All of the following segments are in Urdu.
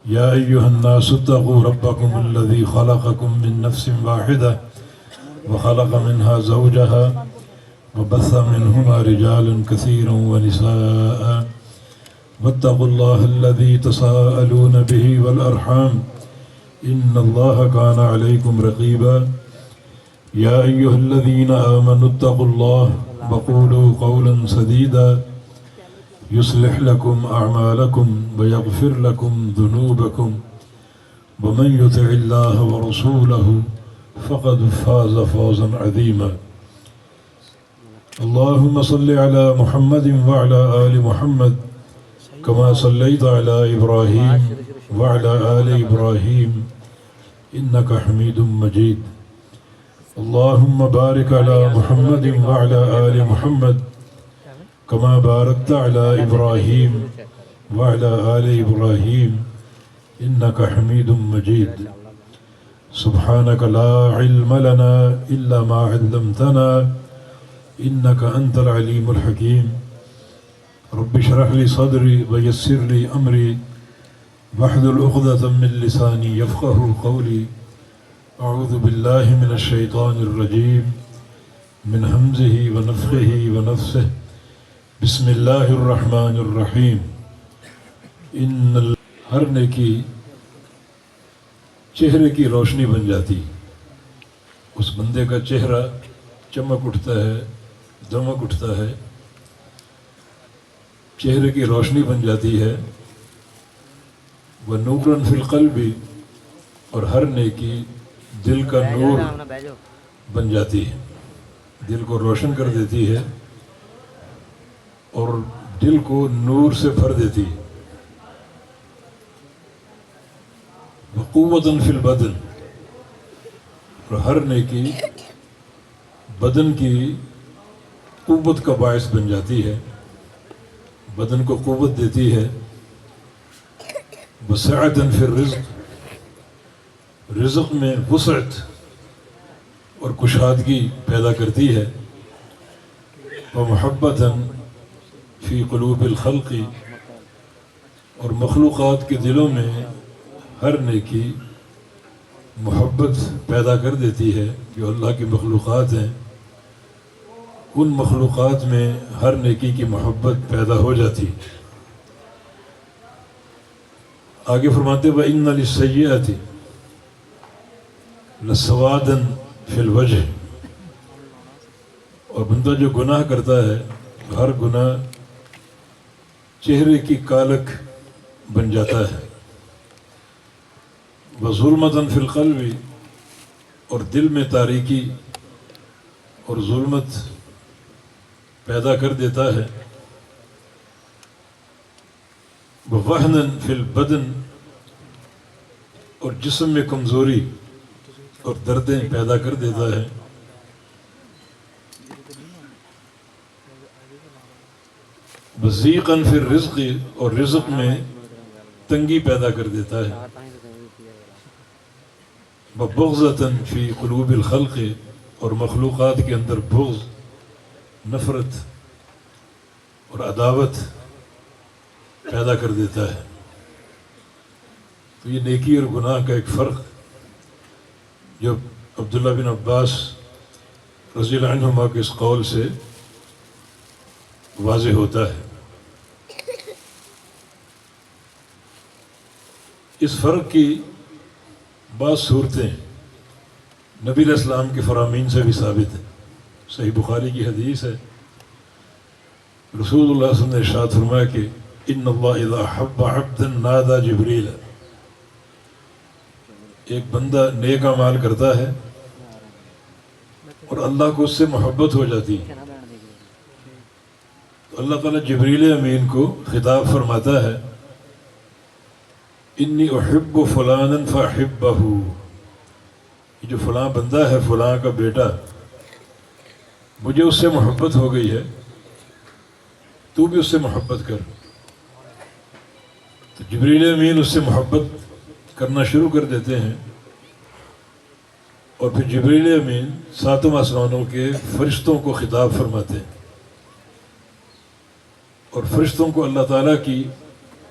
يا أيها الناس اتقوا ربكم الذي خلقكم من نفس واحدة وخلق منها زوجها وبث منهما رجالا كثيرا ونساء واتقوا الله الذي تساءلون به والأرحام إن الله كان عليكم رقيبا يا أيها الذين آمنوا اتقوا الله وقولوا قولا سديدا يصلح لكم أعمالكم ويغفر لكم ذنوبكم ومن يطع الله ورسوله فقد فاز فوزا عظيما اللهم صل على محمد وعلى آل محمد كما صليت على إبراهيم وعلى آل إبراهيم إنك حميد مجيد اللهم بارك على محمد وعلى آل محمد كما باركت على إبراهيم وعلى آل إبراهيم إنك حميد مجيد سبحانك لا علم لنا إلا ما علمتنا إنك أنت العليم الحكيم رب اشرح لي صدري ويسر لي أمري واحلل عقدة من لساني يفقه قولي أعوذ بالله من الشيطان الرجيم من همزه ونفخه ونفسه بسم اللہ الرحمن الرحیم ہر نیکی چہرے کی روشنی بن جاتی، اس بندے کا چہرہ چمک اٹھتا ہے، دمک اٹھتا ہے، چہرے کی روشنی بن جاتی ہے وَنُورًا فِي الْقَلْبِ، اور ہر نیکی دل کا نور بن جاتی ہے، دل کو روشن کر دیتی ہے اور دل کو نور سے بھر دیتی ہے وَقُوَّةً فِي الْبَدْنِ، اور ہر نیکی بدن کی قوت کا باعث بن جاتی ہے، بدن کو قوت دیتی ہے وَسَعَةً فِي الرِّزْقِ، رزق میں وسعت اور کشادگی پیدا کرتی ہے وَمُحَبَّةً فی قلوب الخلق، اور مخلوقات کے دلوں میں ہر نیکی محبت پیدا کر دیتی ہے، جو اللہ کی مخلوقات ہیں ان مخلوقات میں ہر نیکی کی محبت پیدا ہو جاتی۔ آگے فرماتے وَإِنَّ لِلسَّيِّئَةِ لَسَوَادًا فِي الْوَجْهِ، اور بندہ جو گناہ کرتا ہے ہر گناہ چہرے کی کالک بن جاتا ہے وَظُلْمَةً فِي الْقَلْبِ، اور دل میں تاریکی اور ظلمت پیدا کر دیتا ہے وَوَهْنًا فِي الْبَدْنِ، اور جسم میں کمزوری اور دردیں پیدا کر دیتا ہے وَضِيقًا فِي الرِّزْقِ، اور رزق میں تنگی پیدا کر دیتا ہے وَبُغْضَةً فِي قُلُوبِ الْخَلْقِ، اور مخلوقات کے اندر بغض، نفرت اور عداوت پیدا کر دیتا ہے۔ تو یہ نیکی اور گناہ کا ایک فرق جو عبداللہ بن عباس رضی اللہ عنہما کے اس قول سے واضح ہوتا ہے۔ اس فرق کی بعض صورتیں نبی علیہ السلام کے فرامین سے بھی ثابت ہیں۔ صحیح بخاری کی حدیث ہے، رسول اللہ صلی اللہ علیہ وسلم نے ارشاد فرمایا کہ ان اللہ اذا احب عبدا نادى جبریل، ایک بندہ نیک اعمال کرتا ہے اور اللہ کو اس سے محبت ہو جاتی ہے تو اللہ تعالیٰ جبریل امین کو خطاب فرماتا ہے انی احب فلانا فاحبہ، یہ جو فلاں بندہ ہے، فلاں کا بیٹا، مجھے اس سے محبت ہو گئی ہے، تو بھی اس سے محبت کر۔ تو جبریل امین اس سے محبت کرنا شروع کر دیتے ہیں اور پھر جبریل امین ساتوں آسمانوں کے فرشتوں کو خطاب فرماتے ہیں اور فرشتوں کو اللہ تعالیٰ کی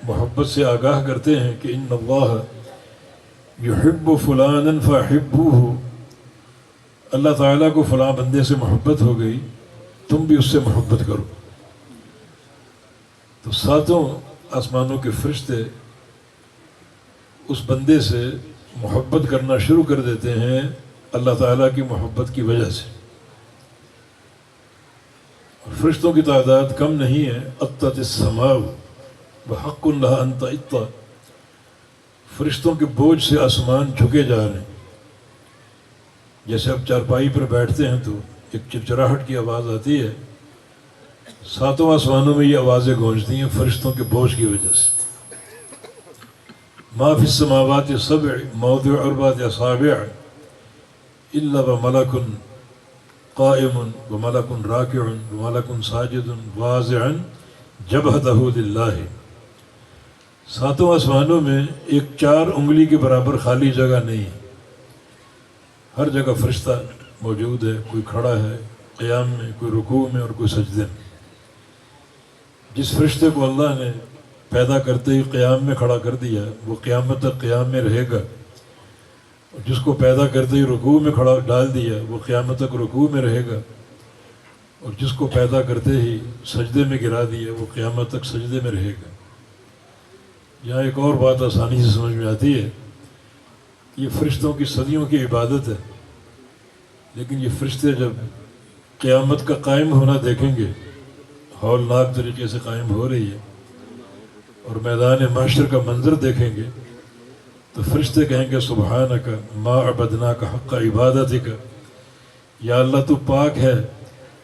محبت سے آگاہ کرتے ہیں کہ ان اللہ یحب فلانا فاحبوہ، اللہ تعالیٰ کو فلاں بندے سے محبت ہو گئی، تم بھی اس سے محبت کرو۔ تو ساتوں آسمانوں کے فرشتے اس بندے سے محبت کرنا شروع کر دیتے ہیں اللہ تعالیٰ کی محبت کی وجہ سے۔ فرشتوں کی تعداد کم نہیں ہے، اطت السماء وحق لها ان تطّ، فرشتوں کے بوجھ سے آسمان جھکے جا رہے ہیں۔ جیسے اب چارپائی پر بیٹھتے ہیں تو ایک چرچراہٹ کی آواز آتی ہے، ساتوں آسمانوں میں یہ آوازیں گونجتی ہیں فرشتوں کے بوجھ کی وجہ سے۔ ما فی السماوات السبع موضع اربعۃ اصابع الا وملک قائم وملک راکع وملک ساجد واضعا جبہتہ للہ، ساتوں آسمانوں میں ایک 4 انگلی کے برابر خالی جگہ نہیں ہے، ہر جگہ فرشتہ موجود ہے، کوئی کھڑا ہے قیام میں، کوئی رکوع میں اور کوئی سجدے میں۔ جس فرشتے کو اللہ نے پیدا کرتے ہی قیام میں کھڑا کر دیا وہ قیامت تک قیام میں رہے گا، اور جس کو پیدا کرتے ہی رکوع میں کھڑا ڈال دیا وہ قیامت تک رکوع میں رہے گا، اور جس کو پیدا کرتے ہی سجدے میں گرا دیا وہ قیامت تک سجدے میں رہے گا۔ یہاں ایک اور بات آسانی سے سمجھ میں آتی ہے، یہ فرشتوں کی صدیوں کی عبادت ہے، لیکن یہ فرشتے جب قیامت کا قائم ہونا دیکھیں گے، ہولناک طریقے سے قائم ہو رہی ہے، اور میدان محشر کا منظر دیکھیں گے تو فرشتے کہیں گے سبحانک ما عبدناک حق عبادتک، یا اللہ تو پاک ہے،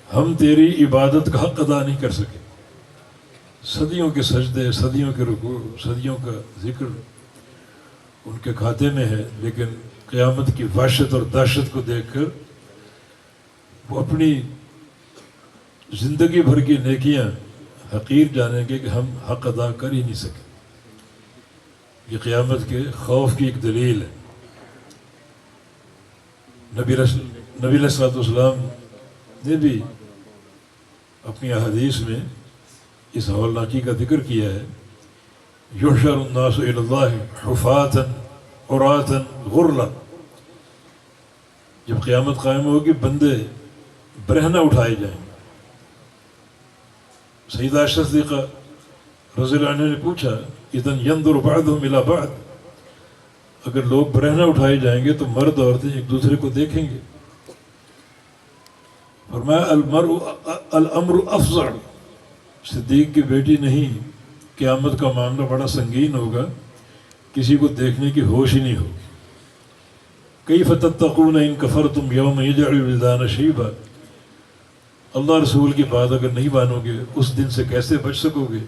ہم تیری عبادت کا حق ادا نہیں کر سکے۔ صدیوں کے سجدے، صدیوں کے رکوع، صدیوں کا ذکر ان کے کھاتے میں ہے، لیکن قیامت کی وحشت اور دہشت کو دیکھ کر وہ اپنی زندگی بھر کی نیکیاں حقیر جانیں گے کہ ہم حق ادا کر ہی نہیں سکے۔ یہ قیامت کے خوف کی ایک دلیل ہے۔ نبی علیہ الصلوۃ والسلام نے بھی اپنی احادیث میں اس ہولناکی کا ذکر کیا ہے، یحشر الناس الی اللہ حفاۃ عراۃ غرلا، جب قیامت قائم ہوگی بندے برہنہ اٹھائے جائیں گے۔ سیدہ عائشہ صدیقہ رضی اللہ عنہ نے پوچھا اذن ینظر بعضهم الی بعض، اگر لوگ برہنہ اٹھائے جائیں گے تو مرد عورتیں ایک دوسرے کو دیکھیں گے۔ فرمایا الامر افظع، صدیق کی بیٹی نہیں، قیامت کا معاملہ بڑا سنگین ہوگا، کسی کو دیکھنے کی ہوش ہی نہیں ہوگی۔ کیف تتقون ان کفرتم یوم یجعل الولدان شیبا، اللہ رسول کی بات اگر نہیں مانو گے اس دن سے کیسے بچ سکو گے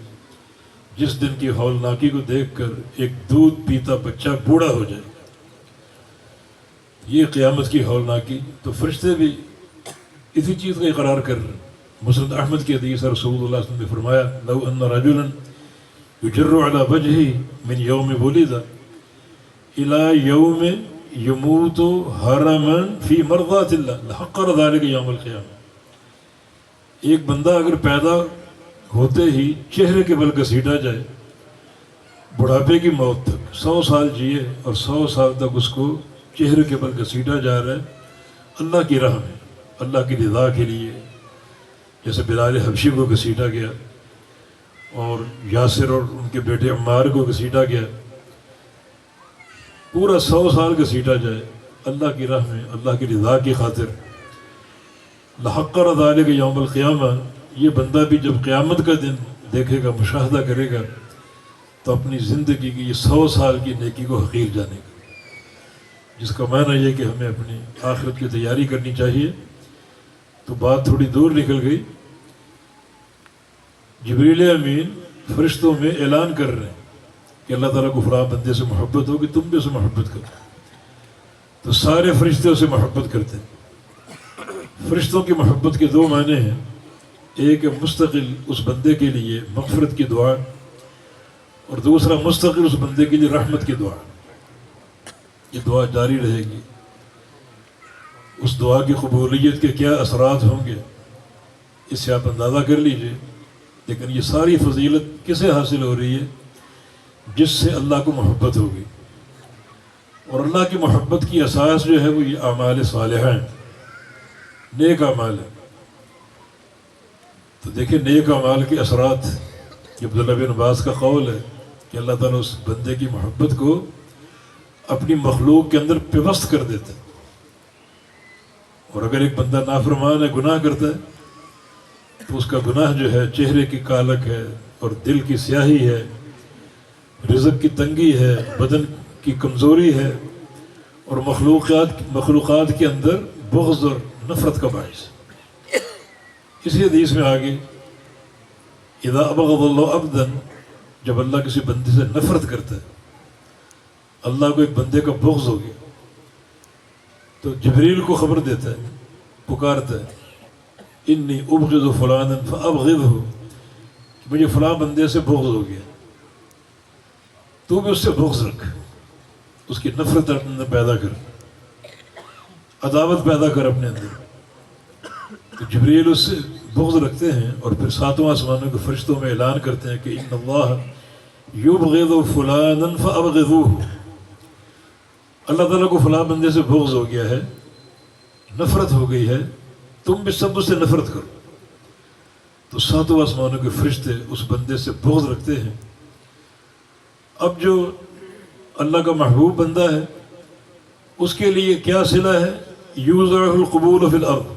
جس دن کی ہولناکی کو دیکھ کر ایک دودھ پیتا بچہ بوڑھا ہو جائے گا۔ یہ قیامت کی ہولناکی، تو فرشتے بھی اسی چیز کا اقرار کر رہے ہیں۔ مسند احمد کی حدیث رسول اللہ صلی اللہ علیہ وسلم نے فرمایا لو ان رجلا یجر علی وجهه من یوم ولد الى یوم یموت حرما فی مرضات اللہ لحقر ذلك یوم القیامہ، ایک بندہ اگر پیدا ہوتے ہی چہرے کے بل گھسیٹا جائے بڑھاپے کی موت تک، 100 سال جیے اور 100 سال تک اس کو چہرے کے بل گھسیٹا جا رہا ہے اللہ کی راہ میں، اللہ کی رضا کے لیے، جیسے بلال حبشی کو گھسیٹا گیا اور یاسر اور ان کے بیٹے عمار کو گھسیٹا گیا، پورا 100 سال گھسیٹا جائے اللہ کی راہ میں، اللہ کی رضا کی خاطر، لحقر ذلك یوم القیامہ، یہ بندہ بھی جب قیامت کا دن دیکھے گا، مشاہدہ کرے گا، تو اپنی زندگی کی یہ 100 سال کی نیکی کو حقیر جانے گا، جس کا معنی یہ کہ ہمیں اپنی آخرت کی تیاری کرنی چاہیے۔ تو بات تھوڑی دور نکل گئی، جبریل امین فرشتوں میں اعلان کر رہے ہیں کہ اللہ تعالیٰ کو فلاں بندے سے محبت ہوگی، تم بھی اسے محبت کرو، تو سارے فرشتے اسے محبت کرتے ہیں۔ فرشتوں کی محبت کے 2 معنی ہیں، ایک ہے مستقل اس بندے کے لیے مغفرت کی دعا، اور دوسرا مستقل اس بندے کے لیے رحمت کی دعا۔ یہ دعا جاری رہے گی، اس دعا کی قبولیت کے کیا اثرات ہوں گے اس سے آپ اندازہ کر لیجئے۔ لیکن یہ ساری فضیلت کسے حاصل ہو رہی ہے؟ جس سے اللہ کو محبت ہوگی، اور اللہ کی محبت کی اساس جو ہے وہ یہ اعمال صالحہ ہیں، نیک اعمال ہیں۔ تو دیکھیں نیک اعمال کے اثرات، یہ عبداللہ بن عباس کا قول ہے کہ اللہ تعالیٰ اس بندے کی محبت کو اپنی مخلوق کے اندر پیوست کر دیتا ہے۔ اور اگر ایک بندہ نافرمان ہے، گناہ کرتا ہے، تو اس کا گناہ جو ہے چہرے کی کالک ہے اور دل کی سیاہی ہے، رزق کی تنگی ہے، بدن کی کمزوری ہے، اور مخلوقات کے اندر بغض اور نفرت کا باعث۔ اسی حدیث میں آگے اذا ابغض اللہ عبدا، جب اللہ کسی بندے سے نفرت کرتا ہے، اللہ کو ایک بندے کا بغض ہو گیا، تو جبریل کو خبر دیتا ہے، پکارتا ہے انی ابغض فلانا فابغضہ، مجھے فلاں بندے سے بغض ہو گیا، تو بھی اس سے بغض رکھ، اس کی نفرت اپنے اندر پیدا کر، عداوت پیدا کر اپنے اندر۔ تو جبریل اس سے بغض رکھتے ہیں، اور پھر ساتواں آسمانوں کے فرشتوں میں اعلان کرتے ہیں کہ ان اللہ یبغض فلانا فابغضوہ، اللہ تعالیٰ کو فلاں بندے سے بغض ہو گیا ہے، نفرت ہو گئی ہے، تم بھی سب سے نفرت کرو۔ تو ساتوں آسمانوں کے فرشتے اس بندے سے بغض رکھتے ہیں۔ اب جو اللہ کا محبوب بندہ ہے، اس کے لیے کیا صلہ ہے؟ یوزع القبول فی الارض،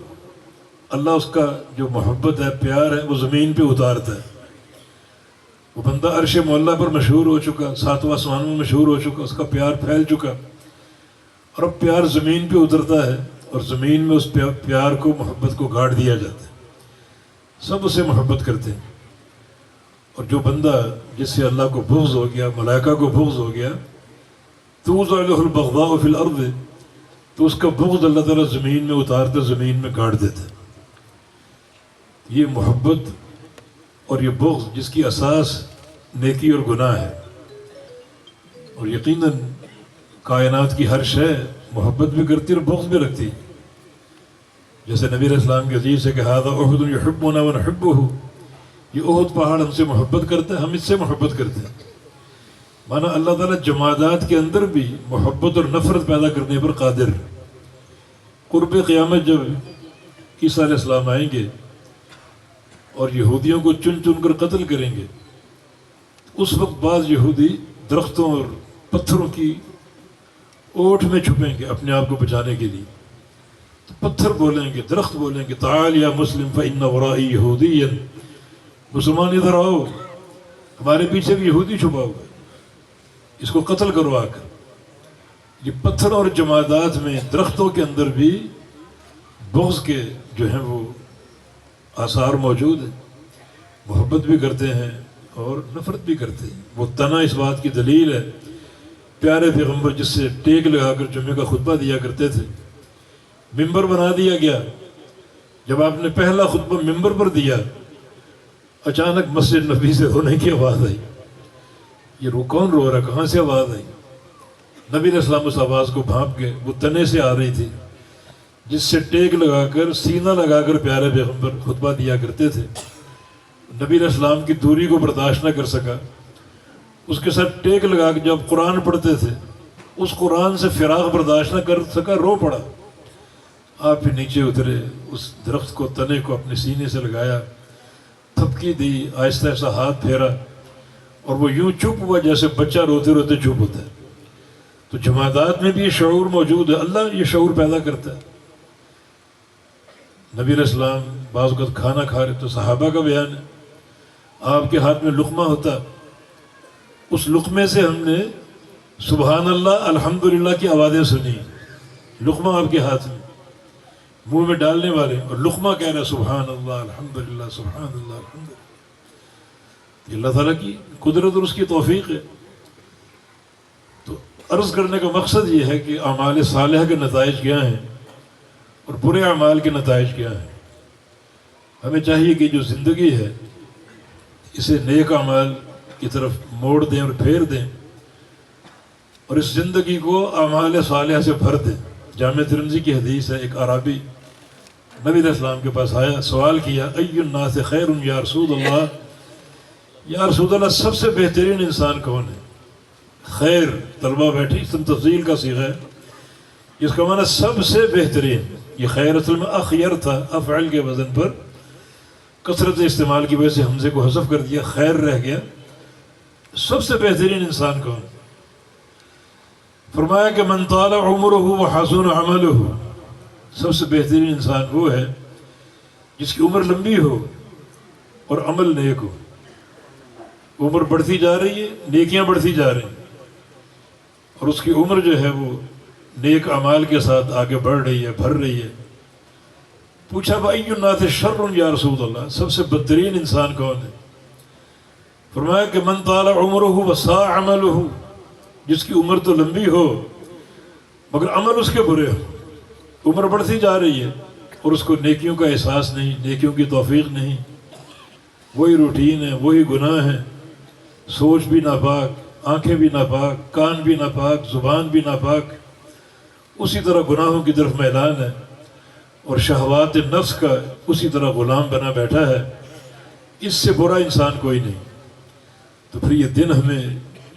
اللہ اس کا جو محبت ہے، پیار ہے، وہ زمین پہ اتارتا ہے۔ وہ بندہ عرش معلیٰ پر مشہور ہو چکا، ساتوں آسمانوں میں مشہور ہو چکا، اس کا پیار پھیل چکا، اور اب پیار زمین پہ اترتا ہے، اور زمین میں اس پیار کو، محبت کو گاڑ دیا جاتا ہے، سب اسے محبت کرتے ہیں۔ اور جو بندہ جس سے اللہ کو بغض ہو گیا، ملائکہ کو بغض ہو گیا، توزع لہ البغضاء فی الارض، تو اس کا بغض اللہ تعالیٰ زمین میں اتارتے، زمین میں گاڑ دیتا ہے۔ یہ محبت اور یہ بغض جس کی اساس نیکی اور گناہ ہے، اور یقیناً کائنات کی ہر شے محبت بھی کرتی اور بغض بھی رکھتی، جیسے نبی علیہ السلام کے حدیث ہے کہ ھذا احد یحبنا ونحبہ، یہ احد پہاڑ ہم سے محبت کرتا ہے، ہم اس سے محبت کرتے ہیں۔ مانا اللہ تعالیٰ جمادات کے اندر بھی محبت اور نفرت پیدا کرنے پر قادر۔ قرب قیامت جب عیسیٰ علیہ السلام آئیں گے اور یہودیوں کو چن چن کر قتل کریں گے، اس وقت بعض یہودی درختوں اور پتھروں کی اوٹ میں چھپیں گے اپنے آپ کو بچانے کے لیے۔ تو پتھر بولیں گے، درخت بولیں گے تعال یا مسلم فإن ورائی یہودیا، مسلمان ادھر آؤ، ہمارے پیچھے بھی یہودی چھپا ہوا ہے، اس کو قتل کرو آ کر۔ یہ پتھر اور جمادات میں، درختوں کے اندر بھی بغض کے جو ہیں وہ آثار موجود ہیں، محبت بھی کرتے ہیں اور نفرت بھی کرتے ہیں۔ وہ تنا اس بات کی دلیل ہے، پیارے پیغمبر جس سے ٹیک لگا کر جمعے کا خطبہ دیا کرتے تھے، ممبر بنا دیا گیا۔ جب آپ نے پہلا خطبہ ممبر پر دیا، اچانک مسجد نبی سے رونے کی آواز آئی۔ یہ کون رو رہا، کہاں سے آواز آئی؟ نبی علیہ السلام اس آواز کو بھانپ گئے، وہ تنے سے آ رہی تھی جس سے ٹیک لگا کر، سینہ لگا کر پیارے پیغمبر خطبہ دیا کرتے تھے۔ نبی علیہ السلام کی دوری کو برداشت نہ کر سکا، اس کے ساتھ ٹیک لگا کے جب قرآن پڑھتے تھے، اس قرآن سے فراق برداشت نہ کر سکا، رو پڑا۔ آپ پھر نیچے اترے، اس درخت کو، تنے کو اپنے سینے سے لگایا، تھپکی دی، آہستہ آہستہ ہاتھ پھیرا، اور وہ یوں چپ ہوا جیسے بچہ روتے روتے چپ ہوتا ہے۔ تو جمادات میں بھی یہ شعور موجود ہے، اللہ یہ شعور پیدا کرتا ہے۔ نبی علیہ السلام بعض اوقات کھانا کھا رہے تو صحابہ کا بیان ہے، آپ کے ہاتھ میں لقمہ ہوتا، اس لقمے سے ہم نے سبحان اللہ الحمدللہ کی آوازیں سنی۔ لقمہ آپ کے ہاتھ میں، منہ میں ڈالنے والے، اور لقمہ کہہ رہا سبحان اللہ الحمدللہ سبحان اللہ الحمدللہ۔ یہ اللہ تعالیٰ کی قدرت اور اس کی توفیق ہے۔ تو عرض کرنے کا مقصد یہ ہے کہ اعمال صالحہ کے نتائج کیا ہیں اور برے اعمال کے نتائج کیا ہیں۔ ہمیں چاہیے کہ جو زندگی ہے اسے نیک اعمال کی طرف موڑ دیں اور پھیر دیں، اور اس زندگی کو اعمال صالحہ سے بھر دیں۔ جامع ترمذی کی حدیث ہے، ایک اعرابی نبی علیہ السلام کے پاس آیا، سوال کیا ای الناس خیر یا رسول اللہ، یا رسول اللہ سب سے بہترین انسان کون ہے؟ خیر طلبہ بیٹھی، اسم تفضیل کا صیغہ ہے، جس کا معنی سب سے بہترین. یہ خیر اصل میں اخیر تھا، افعل کے وزن پر کثرت استعمال کی وجہ سے حمزے کو حذف کر دیا، خیر رہ گیا. سب سے بہترین انسان کون؟ فرمایا کہ من طال عمرہ وحسن عملہ، سب سے بہترین انسان وہ ہے جس کی عمر لمبی ہو اور عمل نیک ہو. عمر بڑھتی جا رہی ہے، نیکیاں بڑھتی جا رہی ہیں، اور اس کی عمر جو ہے وہ نیک اعمال کے ساتھ آگے بڑھ رہی ہے، بھر رہی ہے. پوچھا بھائی الناس شر یا رسول اللہ، سب سے بدترین انسان کون ہے؟ فرمایا کہ من طال عمرہ وساء عملہ، جس کی عمر تو لمبی ہو مگر عمل اس کے برے ہو. عمر بڑھتی جا رہی ہے اور اس کو نیکیوں کا احساس نہیں، نیکیوں کی توفیق نہیں، وہی روٹین ہے، وہی گناہ ہے، سوچ بھی ناپاک، آنکھیں بھی ناپاک، کان بھی ناپاک، زبان بھی ناپاک، اسی طرح گناہوں کی طرف میلان ہے اور شہوات نفس کا اسی طرح غلام بنا بیٹھا ہے. اس سے برا انسان کوئی نہیں. تو پھر یہ دن ہمیں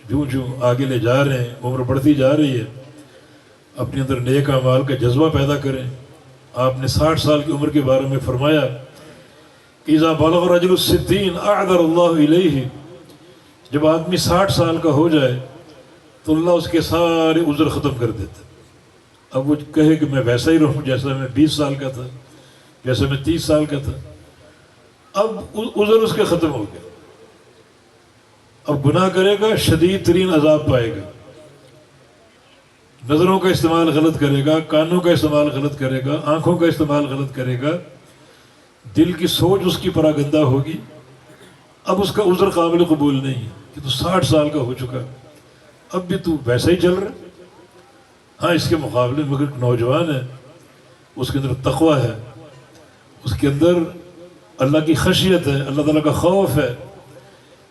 جوں جوں آگے لے جا رہے ہیں، عمر بڑھتی جا رہی ہے، اپنے اندر نیک اعمال کا جذبہ پیدا کریں. آپ نے 60 سال کی عمر کے بارے میں فرمایا کہ اذا بلغ رجل الستین اعذر اللہ الیہ، جب آدمی 60 سال کا ہو جائے تو اللہ اس کے سارے عذر ختم کر دیتا. اب وہ کہے کہ میں ویسا ہی رہوں جیسا میں 20 سال کا تھا، جیسا میں 30 سال کا تھا، اب عذر اس کے ختم ہو گیا. اب گناہ کرے گا، شدید ترین عذاب پائے گا. نظروں کا استعمال غلط کرے گا، کانوں کا استعمال غلط کرے گا، آنکھوں کا استعمال غلط کرے گا، دل کی سوچ اس کی پراگندہ ہوگی. اب اس کا عذر قابل قبول نہیں ہے کہ تو 60 سال کا ہو چکا، اب بھی تو ویسا ہی چل رہا. ہاں اس کے مقابلے میں مگر نوجوان ہے، اس کے اندر تقوی ہے، اس کے اندر اللہ کی خشیت ہے، اللہ تعالیٰ کا خوف ہے.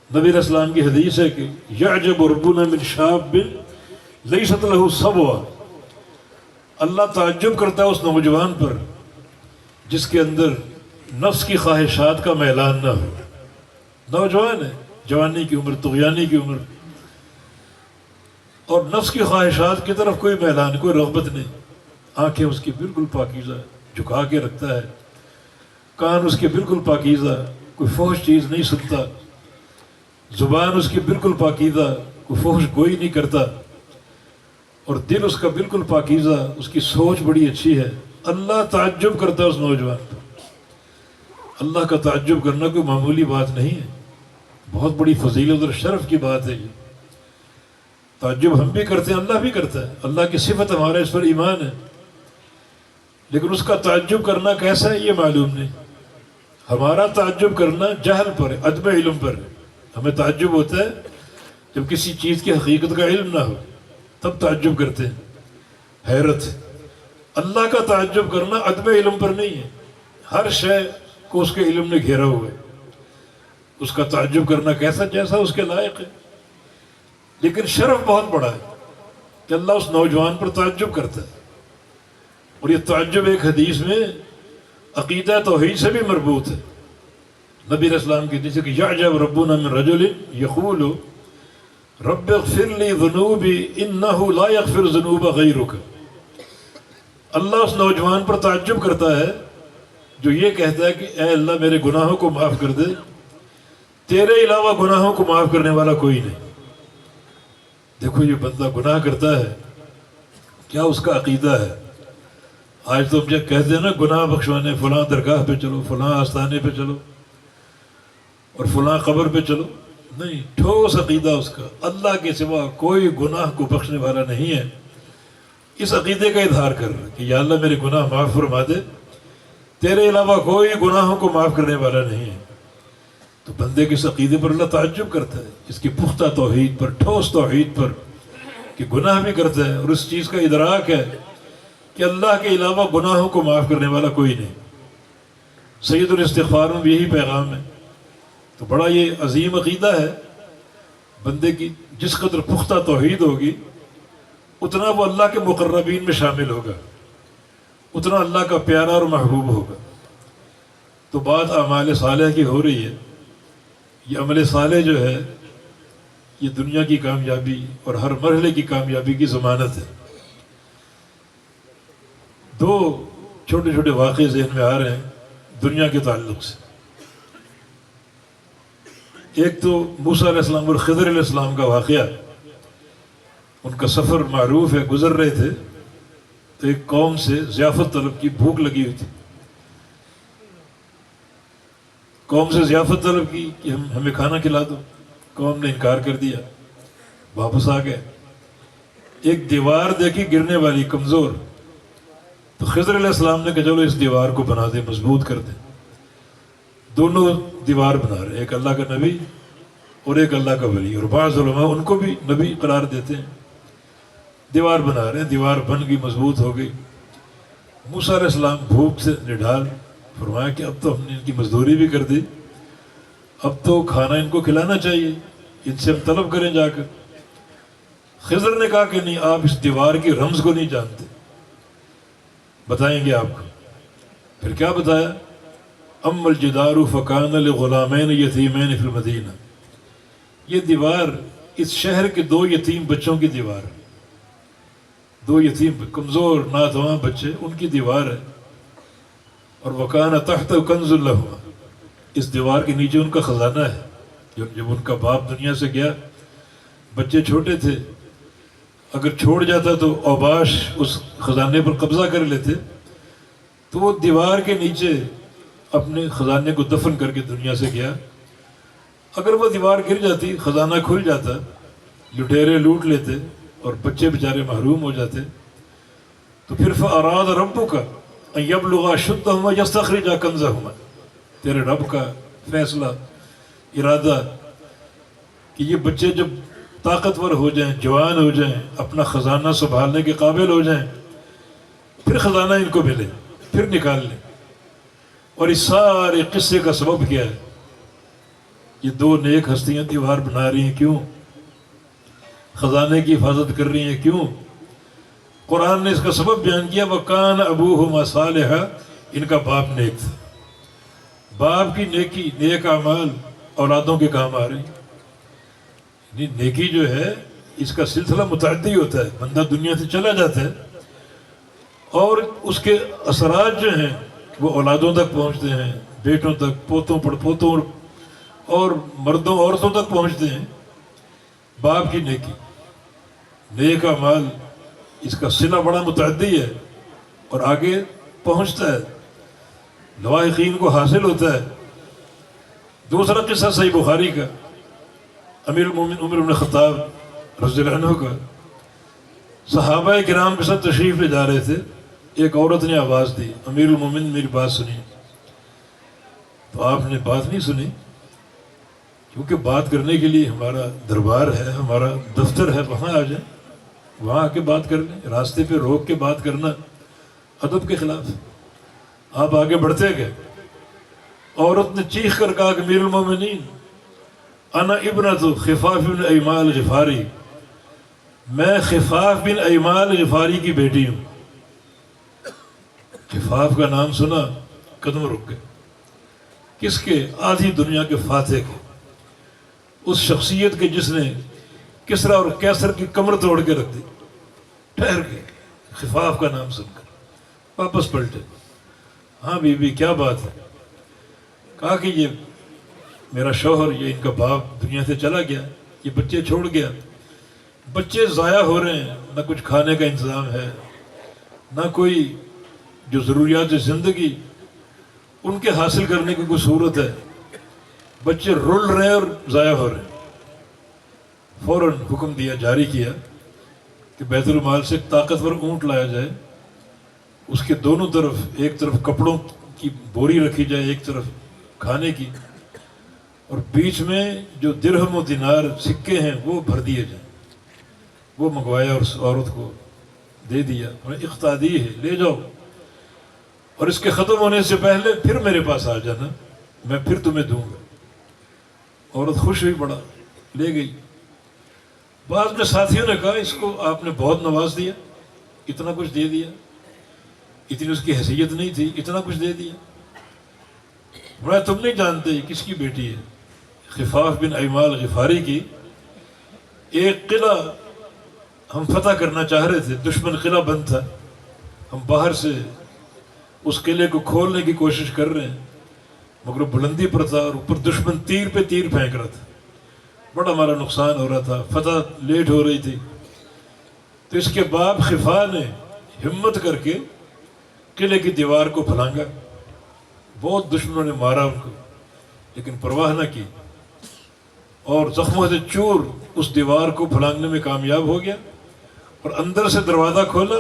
نبی علیہ السلام کی حدیث ہے کہ یعجب ربنا من شاب لیست لہ صبوہ، اللہ تعجب کرتا ہے اس نوجوان پر جس کے اندر نفس کی خواہشات کا میلان نہ ہو. نوجوان ہے، جوانی کی عمر، طغیانی کی عمر، اور نفس کی خواہشات کی طرف کوئی میلان، کوئی رغبت نہیں. آنکھیں اس کی بالکل پاکیزہ، جھکا کے رکھتا ہے، کان اس کے بالکل پاکیزہ، کوئی فحش چیز نہیں سنتا، زبان اس کی بالکل پاکیزہ، کوئی فحش گوئی نہیں کرتا، اور دل اس کا بالکل پاکیزہ، اس کی سوچ بڑی اچھی ہے. اللہ تعجب کرتا ہے اس نوجوان پر. اللہ کا تعجب کرنا کوئی معمولی بات نہیں ہے، بہت بڑی فضیلت اور شرف کی بات ہے. یہ تعجب ہم بھی کرتے ہیں، اللہ بھی کرتا ہے، اللہ کی صفت ہمارا اس پر ایمان ہے، لیکن اس کا تعجب کرنا کیسا ہے یہ معلوم نہیں. ہمارا تعجب کرنا جہل پر ہے، عدم علم پر ہے. ہمیں تعجب ہوتا ہے جب کسی چیز کی حقیقت کا علم نہ ہو، تب تعجب کرتے ہیں، حیرت. اللہ کا تعجب کرنا عدم علم پر نہیں ہے، ہر شے کو اس کے علم نے گھیرا ہوا ہے. اس کا تعجب کرنا کیسا جیسا اس کے لائق ہے. لیکن شرف بہت بڑا ہے کہ اللہ اس نوجوان پر تعجب کرتا ہے. اور یہ تعجب ایک حدیث میں عقیدہ توحید سے بھی مربوط ہے. نبی علیہ السلام کی حدیث ہے کہ یعجب ربنا من رجل یقول رب اغفر لی ذنوبی انہ لا یغفر ذنوب غیرک. اللہ اس نوجوان پر تعجب کرتا ہے جو یہ کہتا ہے کہ اے اللہ میرے گناہوں کو معاف کر دے، تیرے علاوہ گناہوں کو معاف کرنے والا کوئی نہیں. دیکھو یہ بندہ گناہ کرتا ہے، کیا اس کا عقیدہ ہے. آج تو ہم جب کہتے ہیں نا گناہ بخشوانے فلاں درگاہ پہ چلو، فلاں آستانے پہ چلو اور فلاں قبر پہ چلو، نہیں، ٹھوس عقیدہ اس کا اللہ کے سوا کوئی گناہ کو بخشنے والا نہیں ہے. اس عقیدے کا اظہار کر رہا ہے کہ یا اللہ میرے گناہ معاف فرما دے، تیرے علاوہ کوئی گناہوں کو معاف کرنے والا نہیں ہے. تو بندے کے اس عقیدے پر اللہ تعجب کرتا ہے، اس کی پختہ توحید پر، ٹھوس توحید پر، کہ گناہ بھی کرتا ہے اور اس چیز کا ادراک ہے کہ اللہ کے علاوہ گناہوں کو معاف کرنے والا کوئی نہیں. سید الاستغفار میں بھی یہی پیغام ہے. تو بڑا یہ عظیم عقیدہ ہے. بندے کی جس قدر پختہ توحید ہوگی اتنا وہ اللہ کے مقربین میں شامل ہوگا، اتنا اللہ کا پیارا اور محبوب ہوگا. تو بات اعمال صالح کی ہو رہی ہے. یہ عمل صالح جو ہے یہ دنیا کی کامیابی اور ہر مرحلے کی کامیابی کی ضمانت ہے۔ دو چھوٹے چھوٹے واقعے ذہن میں آ رہے ہیں دنیا کے تعلق سے۔ ایک تو موسیٰ علیہ السلام اور خضر علیہ السلام کا واقعہ، ان کا سفر معروف ہے، گزر رہے تھے تو ایک قوم سے ضیافت طلب کی، بھوک لگی ہوئی تھی، قوم سے ضیافت طلب کی کہ ہمیں کھانا کھلا دو، قوم نے انکار کر دیا، واپس آ گئے۔ ایک دیوار دیکھی گرنے والی، کمزور، تو خضر علیہ السلام نے کہا چلو اس دیوار کو بنا دیں، مضبوط کر دیں۔ دونوں دیوار بنا رہے، ایک اللہ کا نبی اور ایک اللہ کا ولی، اور بعض علماء ان کو بھی نبی قرار دیتے ہیں۔ دیوار بنا رہے ہیں، دیوار بن گئی، مضبوط ہو گئی۔ موسیٰ علیہ السلام بھوک سے نڈھال، فرمایا کہ اب تو ہم نے ان کی مزدوری بھی کر دی، اب تو کھانا ان کو کھلانا چاہیے، ان سے ہم طلب کریں جا کر۔ خضر نے کہا کہ نہیں، آپ اس دیوار کی رمز کو نہیں جانتے، بتائیں گے آپ کو۔ پھر کیا بتایا؟ اما الجدار فکان لغلامین یتیمین فی المدینہ، یہ دیوار اس شہر کے دو یتیم بچوں کی دیوار ہے، دو یتیم کمزور ناتواں بچے، ان کی دیوار ہے۔ اور وکان تحت کنز لہما، اس دیوار کے نیچے ان کا خزانہ ہے۔ جب ان کا باپ دنیا سے گیا، بچے چھوٹے تھے، اگر چھوڑ جاتا تو اوباش اس خزانے پر قبضہ کر لیتے، تو وہ دیوار کے نیچے اپنے خزانے کو دفن کر کے دنیا سے گیا۔ اگر وہ دیوار گر جاتی، خزانہ کھل جاتا، لٹیرے لوٹ لیتے اور بچے بیچارے محروم ہو جاتے، تو پھر فَأَرَادَ رَبُّكَ أَن يَبْلُغَ أَشُدَّهُمَا يَسْتَخْرِجَ كَنزَهُمَا، تیرے رب کا فیصلہ، ارادہ کہ یہ بچے جب طاقتور ہو جائیں، جوان ہو جائیں، اپنا خزانہ سنبھالنے کے قابل ہو جائیں، پھر خزانہ ان کو ملے، پھر نکال لیں۔ اور اس سارے قصے کا سبب کیا ہے؟ یہ دو نیک ہستیاں دیوار بنا رہی ہیں، کیوں؟ خزانے کی حفاظت کر رہی ہیں، کیوں؟ قرآن نے اس کا سبب بیان کیا، وَكَانَ أَبُوهُمَا صَالِحًا، ان کا باپ نیک تھا۔ باپ کی نیکی، نیک اعمال اولادوں کے کام آ رہی ہیں۔ نیکی جو ہے اس کا سلسلہ متعدی ہوتا ہے، بندہ دنیا سے چلا جاتا ہے اور اس کے اثرات جو ہیں وہ اولادوں تک پہنچتے ہیں، بیٹوں تک، پوتوں پڑپوتوں اور مردوں عورتوں تک پہنچتے ہیں۔ باپ کی نیکی، نیک اعمال، اس کا صلہ بڑا متعدی ہے اور آگے پہنچتا ہے، لواحقین کو حاصل ہوتا ہے۔ دوسرا قصہ صحیح بخاری کا، امیر المومنین عمر بن خطاب رضی اللہ عنہ کا، صحابہ کرام کے ساتھ تشریف لے جا رہے تھے، ایک عورت نے آواز دی، امیر المومنین میری بات سنی۔ تو آپ نے بات نہیں سنی، کیونکہ بات کرنے کے لیے ہمارا دربار ہے، ہمارا دفتر ہے، وہاں آ جائیں، وہاں آ کے بات کر لیں۔ راستے پہ روک کے بات کرنا ادب کے خلاف۔ آپ آگے بڑھتے گئے، عورت نے چیخ کر کہا کہ امیر المومنین انا ابنت خفاف بن ایمال غفاری، میں خفاف بن ایمال غفاری کی بیٹی ہوں۔ خفاف کا نام سنا، قدم رک گئے۔ کس کے؟ آدھی دنیا کے فاتح کے، اس شخصیت کے جس نے کسریٰ اور قیصر کی کمر توڑ کے رکھ دی۔ ٹھہر گئے خفاف کا نام سن کر، واپس پلٹے۔ ہاں بی بی کیا بات ہے؟ کہا کہ یہ میرا شوہر، یہ ان کا باپ دنیا سے چلا گیا، یہ بچے چھوڑ گیا، بچے ضائع ہو رہے ہیں، نہ کچھ کھانے کا انتظام ہے، نہ کوئی جو ضروریات زندگی ان کے حاصل کرنے کی کوئی صورت ہے، بچے رل رہے ہیں اور ضائع ہو رہے ہیں۔ فوراً حکم دیا، جاری کیا کہ بیت المال سے طاقتور اونٹ لایا جائے، اس کے دونوں طرف، ایک طرف کپڑوں کی بوری رکھی جائے، ایک طرف کھانے کی، اور بیچ میں جو درہم و دینار سکے ہیں وہ بھر دیے جائیں۔ وہ منگوایا اور اس عورت کو دے دیا، اقتادی ہے، لے جاؤ، اور اس کے ختم ہونے سے پہلے پھر میرے پاس آ جانا، میں پھر تمہیں دوں گا۔ عورت خوش ہوئی بڑا، لے گئی۔ بعض میں ساتھیوں نے کہا اس کو آپ نے بہت نواز دیا، اتنا کچھ دے دیا، اتنی اس کی حیثیت نہیں تھی، اتنا کچھ دے دیا۔ بڑا تم نہیں جانتے کس کی بیٹی ہے، خفاف بن ایمال غفاری کی، ایک قلعہ ہم فتح کرنا چاہ رہے تھے، دشمن قلعہ بند تھا، ہم باہر سے اس قلعے کو کھولنے کی کوشش کر رہے ہیں، مگر بلندی پر تھا اور اوپر دشمن تیر پہ تیر پھینک رہا تھا، بڑا ہمارا نقصان ہو رہا تھا، فتح لیٹ ہو رہی تھی۔ تو اس کے باپ خفا نے ہمت کر کے قلعے کی دیوار کو پھلانگا، بہت دشمنوں نے مارا ان کو، لیکن پرواہ نہ کی، اور زخموں سے چور اس دیوار کو پھلانگنے میں کامیاب ہو گیا، اور اندر سے دروازہ کھولا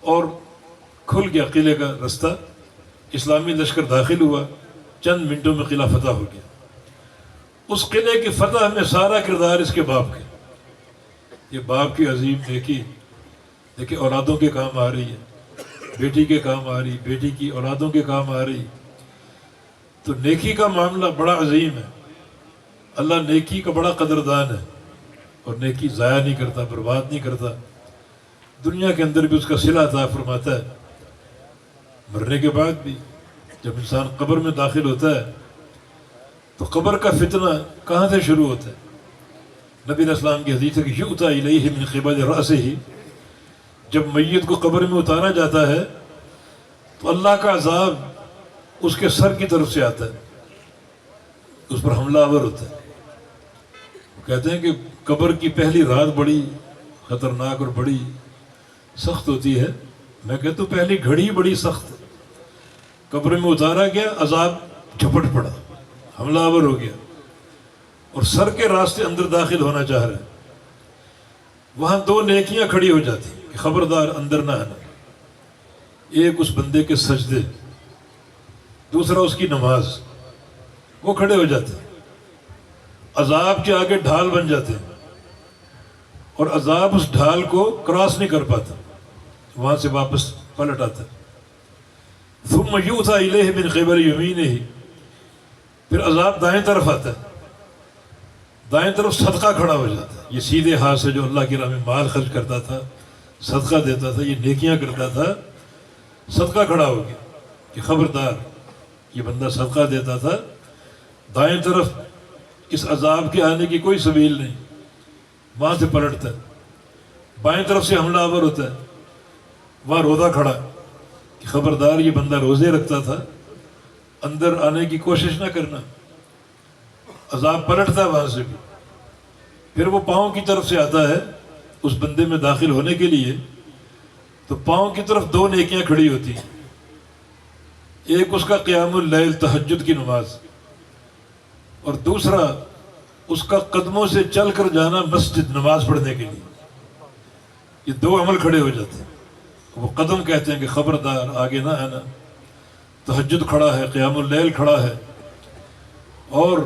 اور کھل گیا قلعے کا رستہ، اسلامی لشکر داخل ہوا، چند منٹوں میں قلعہ فتح ہو گیا۔ اس قلعے کی فتح میں سارا کردار اس کے باپ کے، یہ باپ کی عظیم نیکی، دیکھیں اولادوں کے کام آ رہی ہے، بیٹی کے کام آ رہی، بیٹی کی اولادوں کے کام آ رہی، تو نیکی کا معاملہ بڑا عظیم ہے، اللہ نیکی کا بڑا قدردان ہے، اور نیکی ضائع نہیں کرتا، برباد نہیں کرتا، دنیا کے اندر بھی اس کا صلہ عطا فرماتا ہے، مرنے کے بعد بھی جب انسان قبر میں داخل ہوتا ہے تو قبر کا فتنہ کہاں سے شروع ہوتا ہے؟ نبی علیہ السلام کی حدیث ہے کہ یؤتی الیہ من قبل رأسہ، جب میت کو قبر میں اتارا جاتا ہے تو اللہ کا عذاب اس کے سر کی طرف سے آتا ہے، اس پر حملہ آور ہوتا ہے۔ وہ کہتے ہیں کہ قبر کی پہلی رات بڑی خطرناک اور بڑی سخت ہوتی ہے، میں کہتا ہوں پہلی گھڑی بڑی سخت ہے، قبر میں اتارا گیا، عذاب جھپٹ پڑا، حملہ آور ہو گیا، اور سر کے راستے اندر داخل ہونا چاہ رہے ہیں، وہاں دو نیکیاں کھڑی ہو جاتی کہ خبردار اندر نہ آنا، ایک اس بندے کے سجدے، دوسرا اس کی نماز، وہ کھڑے ہو جاتے ہیں، عذاب کے آگے ڈھال بن جاتے ہیں، اور عذاب اس ڈھال کو کراس نہیں کر پاتا، وہاں سے واپس پلٹ آتا ہے۔ ثم یؤتی الیہ من قبل یمینہ، پھر عذاب دائیں طرف آتا ہے، دائیں طرف صدقہ کھڑا ہو جاتا ہے، یہ سیدھے ہاتھ سے جو اللہ کی راہ میں مال خرچ کرتا تھا، صدقہ دیتا تھا، یہ نیکیاں کرتا تھا، صدقہ کھڑا ہو گیا کہ خبردار یہ بندہ صدقہ دیتا تھا، دائیں طرف اس عذاب کے آنے کی کوئی سبیل نہیں، وہاں سے پلٹتا ہے، بائیں طرف سے حملہ آور ہوتا ہے، وہاں روزہ کھڑا کہ خبردار یہ بندہ روزے رکھتا تھا، اندر آنے کی کوشش نہ کرنا، عذاب پلٹتا ہے وہاں سے بھی، پھر وہ پاؤں کی طرف سے آتا ہے اس بندے میں داخل ہونے کے لیے، تو پاؤں کی طرف دو نیکیاں کھڑی ہوتی ہیں، ایک اس کا قیام اللیل تہجد کی نماز، اور دوسرا اس کا قدموں سے چل کر جانا مسجد نماز پڑھنے کے لیے، یہ دو عمل کھڑے ہو جاتے ہیں، وہ قدم کہتے ہیں کہ خبردار آگے نہ آنا، تہجد کھڑا ہے، قیام اللیل کھڑا ہے، اور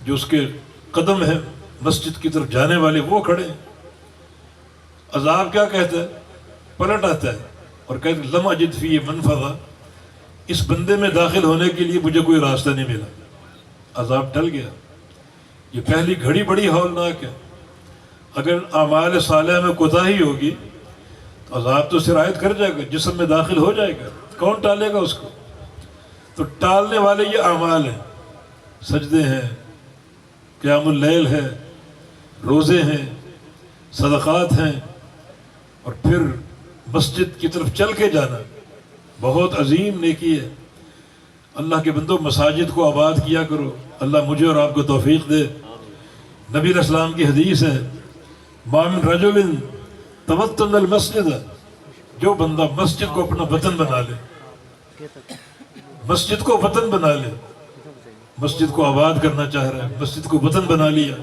جو اس کے قدم ہیں مسجد کی طرف جانے والے وہ کھڑے ہیں، عذاب کیا کہتا ہے؟ پلٹ آتا ہے اور کہتے ہیں لم اجد فی منفذا، اس بندے میں داخل ہونے کے لیے مجھے کوئی راستہ نہیں ملا، عذاب ٹل گیا۔ یہ پہلی گھڑی بڑی ہولناک ہے، اگر اعمال صالحہ میں کوتاہی ہوگی تو عذاب تو سرایت کر جائے گا، جسم میں داخل ہو جائے گا، کون ٹالے گا اس کو؟ تو ٹالنے والے یہ اعمال ہیں، سجدے ہیں، قیام اللیل ہے، روزے ہیں، صدقات ہیں، اور پھر مسجد کی طرف چل کے جانا بہت عظیم نیکی ہے۔ اللہ کے بندوں مساجد کو آباد کیا کرو، اللہ مجھے اور آپ کو توفیق دے۔ نبی علیہ السلام کی حدیث ہے ما من رجل توطن المسجد، جو بندہ مسجد کو اپنا وطن بنا لے، مسجد کو وطن بنا لے، مسجد کو آباد کرنا چاہ رہا ہے، مسجد کو وطن بنا لیا،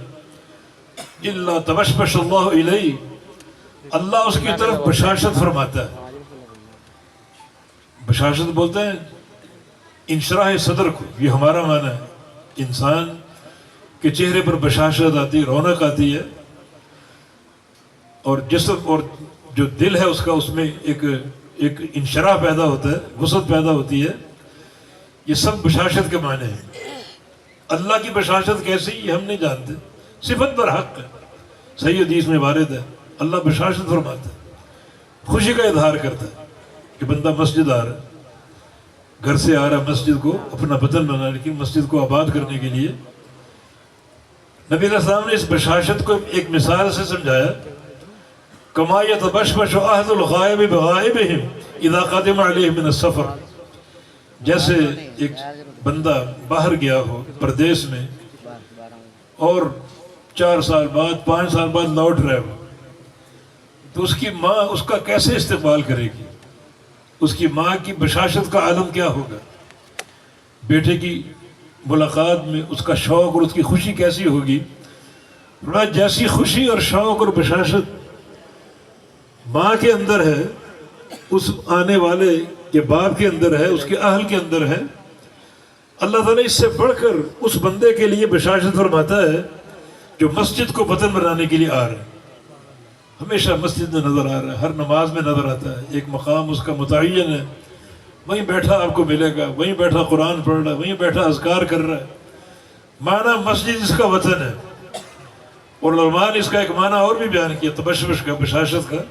الا تبشبش اللہ علیہ، اللہ اس کی طرف بشاشت فرماتا ہے۔ بشاشت بولتے ہیں انشراح صدر کو، یہ ہمارا معنی ہے، انسان کے چہرے پر بشاشت آتی، رونق آتی ہے، اور جسم اور جو دل ہے اس کا، اس میں ایک انشراح پیدا ہوتا ہے، وسعت پیدا ہوتی ہے، یہ سب بشاشت کے معنی ہیں۔ اللہ کی بشاشت کیسی یہ ہم نہیں جانتے، صفت پر حق ہے، صحیح حدیث میں وارد ہے، اللہ بشاشت فرماتا ہے، خوشی کا اظہار کرتا ہے کہ بندہ مسجد آ رہا ہے، گھر سے آ رہا ہے مسجد کو اپنا وطن بنا، لیکن مسجد کو آباد کرنے کے لیے نبی علیہ السلام نے اس بشاشت کو ایک مثال سے سمجھایا، کما یتبشبش احد الغائب بغائبہم اذا قدم علیہ من السفر، جیسے ایک بندہ باہر گیا ہو پردیس میں اور 4 سال بعد 5 سال بعد لوٹ رہے ہو، تو اس کی ماں اس کا کیسے استقبال کرے گی؟ اس کی ماں کی بشاشت کا عالم کیا ہوگا؟ بیٹے کی ملاقات میں اس کا شوق اور اس کی خوشی کیسی ہوگی؟ جیسی خوشی اور شوق اور بشاشت ماں کے اندر ہے، اس آنے والے کے باپ کے اندر ہے، اس کے اہل کے اندر ہے، اللہ تعالیٰ اس سے بڑھ کر اس بندے کے لیے بشاشت فرماتا ہے جو مسجد کو وطن بنانے کے لیے آ رہا ہے، ہمیشہ مسجد میں نظر آ رہا ہے، ہر نماز میں نظر آتا ہے، ایک مقام اس کا متعین ہے، وہیں بیٹھا آپ کو ملے گا، وہیں بیٹھا قرآن پڑھ رہا ہے، وہیں بیٹھا اذکار کر رہا ہے، معنی مسجد اس کا وطن ہے۔ اور علماء نے اس کا ایک معنی اور بھی بیان کیا تبشبش کا، بشاشت کا،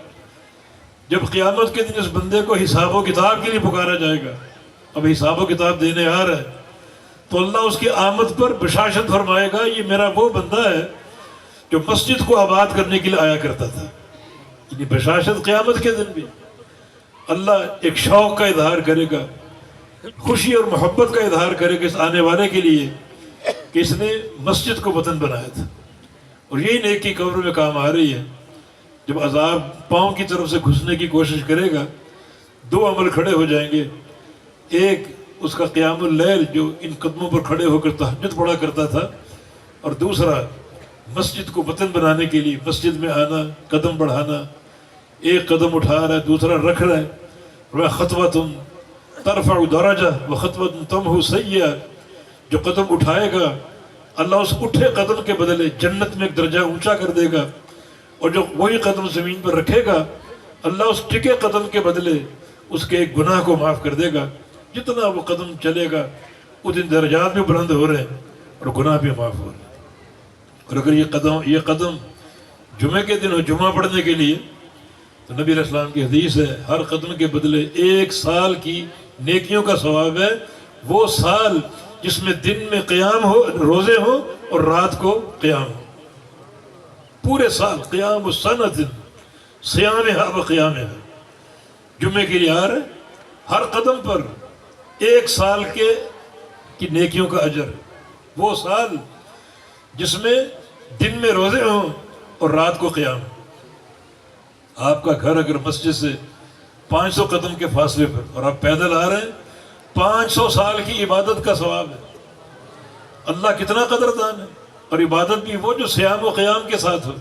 جب قیامت کے دن اس بندے کو حساب و کتاب کے لیے پکارا جائے گا، اب حساب و کتاب دینے آ رہا ہے، تو اللہ اس کی آمد پر بشاشت فرمائے گا، یہ میرا وہ بندہ ہے جو مسجد کو آباد کرنے کے لیے آیا کرتا تھا۔ یعنی بشاشت قیامت کے دن بھی اللہ ایک شوق کا اظہار کرے گا، خوشی اور محبت کا اظہار کرے گا اس آنے والے کے لیے کہ اس نے مسجد کو وطن بنایا تھا۔ اور یہی نیکی قبر میں کام آ رہی ہے۔ جب عذاب پاؤں کی طرف سے گھسنے کی کوشش کرے گا، 2 عمل کھڑے ہو جائیں گے، ایک اس کا قیام اللیل جو ان قدموں پر کھڑے ہو کر تہجد پڑھا کرتا تھا، اور دوسرا مسجد کو وطن بنانے کے لیے مسجد میں آنا، قدم بڑھانا، ایک قدم اٹھا رہا ہے دوسرا رکھ رہا ہے، خطوۃ ترفع درجہ و خطوۃ تمحو سیئہ، جو قدم اٹھائے گا اللہ اس اٹھے قدم کے بدلے جنت میں ایک درجہ اونچا کر دے گا، اور جو وہی قدم زمین پر رکھے گا اللہ اس ٹکے قدم کے بدلے اس کے ایک گناہ کو معاف کر دے گا۔ جتنا وہ قدم چلے گا اتنے درجات بھی بلند ہو رہے ہیں اور گناہ بھی معاف ہو رہے ہیں۔ اور اگر یہ قدم جمعے کے دن ہو جمعہ پڑھنے کے لیے، تو نبی علیہ السلام کی حدیث ہے ہر قدم کے بدلے 1 سال کی نیکیوں کا ثواب ہے، وہ سال جس میں دن میں قیام ہو، روزے ہوں اور رات کو قیام ہو، پورے سال قیام السنۃ صیامھا و قیامھا، جمعے کے لیے آ رہے ہر قدم پر 1 سال کی نیکیوں کا اجر، وہ سال جس میں دن میں روزے ہوں اور رات کو قیام ہو۔ آپ کا گھر اگر مسجد سے 500 قدم کے فاصلے پر اور آپ پیدل آ رہے ہیں، 500 سال کی عبادت کا ثواب ہے۔ اللہ کتنا قدردان ہے، اور عبادت بھی وہ جو صیام و قیام کے ساتھ ہو،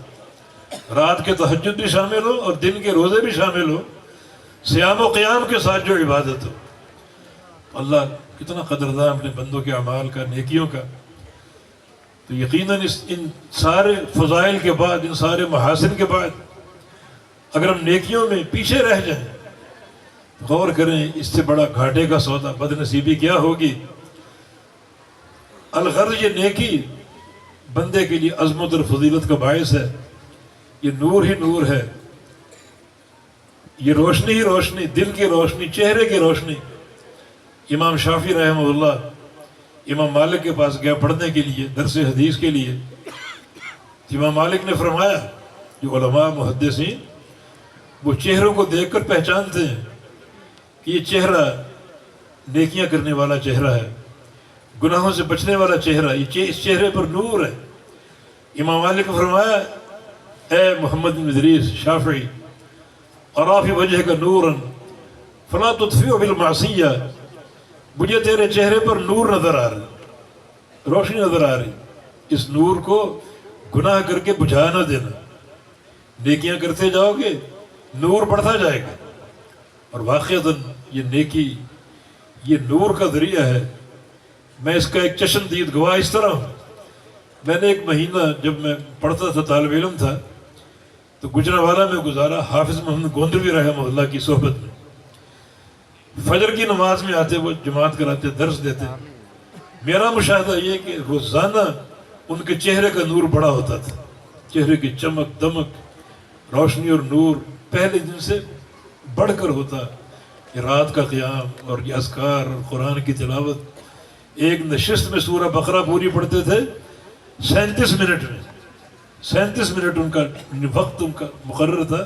رات کے تہجد بھی شامل ہو اور دن کے روزے بھی شامل ہو، صیام و قیام کے ساتھ جو عبادت ہو۔ اللہ کتنا قدردان اپنے بندوں کے اعمال کا، نیکیوں کا۔ تو یقیناً ان سارے فضائل کے بعد، ان سارے محاسن کے بعد اگر ہم نیکیوں میں پیچھے رہ جائیں، غور کریں اس سے بڑا گھاٹے کا سودا بد نصیبی کیا ہوگی۔ الغرض یہ نیکی بندے کے لیے عظمت اور فضیلت کا باعث ہے، یہ نور ہی نور ہے، یہ روشنی ہی روشنی، دل کی روشنی، چہرے کی روشنی۔ امام شافعی رحمہ اللہ امام مالک کے پاس گیا پڑھنے کے لیے، درس حدیث کے لیے۔ امام مالک نے فرمایا جو علماء محدثین وہ چہروں کو دیکھ کر پہچانتے ہیں کہ یہ چہرہ نیکیاں کرنے والا چہرہ ہے، گناہوں سے بچنے والا چہرہ، اس چہرے پر نور ہے۔ امام مالک نے فرمایا اے محمد بن ادریس شافعی، ارا فی وجہ کا نورا فلا تطفئ بالمعصیہ، مجھے تیرے چہرے پر نور نظر آ رہا، روشنی نظر آ رہی، اس نور کو گناہ کر کے بجھا نہ دینا، نیکیاں کرتے جاؤ گے نور بڑھتا جائے گا۔ اور واقعتاً یہ نیکی یہ نور کا ذریعہ ہے۔ میں اس کا ایک چشم دید گواہ اس طرح ہوں، میں نے 1 مہینہ جب میں پڑھتا تھا، طالب علم تھا، تو گجرانوالہ میں گزارا حافظ محمد گوندلوی رحمہ اللہ کی صحبت میں۔ فجر کی نماز میں آتے وہ جماعت کراتے، درس دیتے، میرا مشاہدہ یہ کہ روزانہ ان کے چہرے کا نور بڑا ہوتا تھا، چہرے کی چمک دمک، روشنی اور نور پہلے دن سے بڑھ کر ہوتا۔ یہ رات کا قیام اور یہ اذکار اور قرآن کی تلاوت، ایک نشست میں سورہ بقرہ پوری پڑھتے تھے، 37 منٹ میں 37 منٹ ان کا وقت ان کا مقرر تھا